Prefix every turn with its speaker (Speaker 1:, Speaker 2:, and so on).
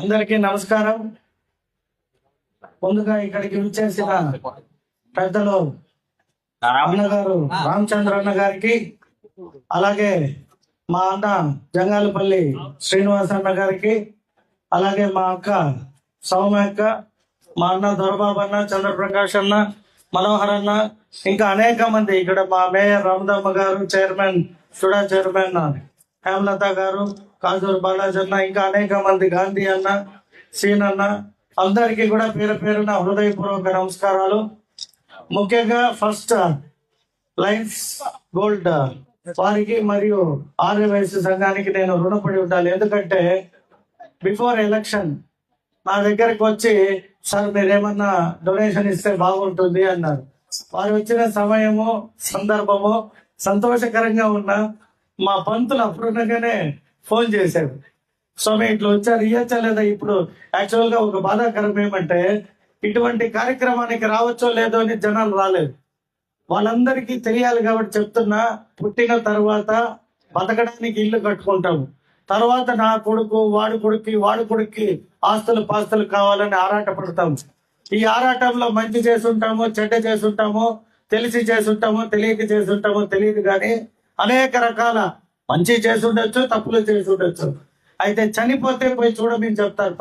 Speaker 1: అందరికీ నమస్కారం. ముందుగా ఇక్కడికి విచ్చేసిన పెద్దలు అన్నగారు రామచంద్ర అన్న గారికి, అలాగే మా అన్న జంగాలపల్లి శ్రీనివాస్ అన్న గారికి, అలాగే మా అక్క సౌమ్య అక్క, మా అన్న దొరబాబు అన్న, చంద్రప్రకాష్ అన్న, మనోహర్ అన్న, ఇంకా అనేక మంది ఇక్కడ మా మేయర్ రామదమ్మ గారు, చైర్మన్ సుడా చైర్మన్ హేమలత గారు, కాజూరు బాలాజీ అన్న, ఇంకా అనేక మంది, గాంధీ అన్న, సీన్ అన్న, అందరికీ కూడా పేరు పేరున హృదయపూర్వక నమస్కారాలు. ముఖ్యంగా ఫస్ట్ లయన్స్ గోల్డ్ వారికి మరియు ఆర్యవైశ్య సంఘానికి నేను రుణపడి ఉండాలి. ఎందుకంటే బిఫోర్ ఎలక్షన్ నా దగ్గరకు వచ్చి, సార్ మీరేమన్నా డొనేషన్ ఇస్తే బాగుంటుంది అన్నారు. వారు వచ్చిన సమయము సందర్భము సంతోషకరంగా ఉన్న మా పంతులు అప్పుడుగానే ఫోన్ చేశారు, స్వామి ఇట్లా వచ్చారు, ఇయ్యచ్చా లేదా. ఇప్పుడు యాక్చువల్ గా ఒక బాధాకరం ఏమంటే, ఇటువంటి కార్యక్రమానికి రావచ్చో లేదో అని జనాలు రాలేదు. వాళ్ళందరికీ తెలియాలి కాబట్టి చెప్తున్నా, పుట్టిన తర్వాత బతకడానికి ఇల్లు కట్టుకుంటాము, తర్వాత నా కొడుకు వాడి కొడుక్కి ఆస్తులు పాస్తులు కావాలని ఆరాట పడతాము. ఈ ఆరాటంలో మంచి చేసుంటామో చెడ్డ చేసుంటామో, తెలిసి చేసుంటామో తెలియక చేసుంటామో తెలియదు, కానీ అనేక రకాల మంచి చేసుండొచ్చు, తప్పులు చేసుండొచ్చు. అయితే చనిపోతే పోయి చూడమని చెప్తారు.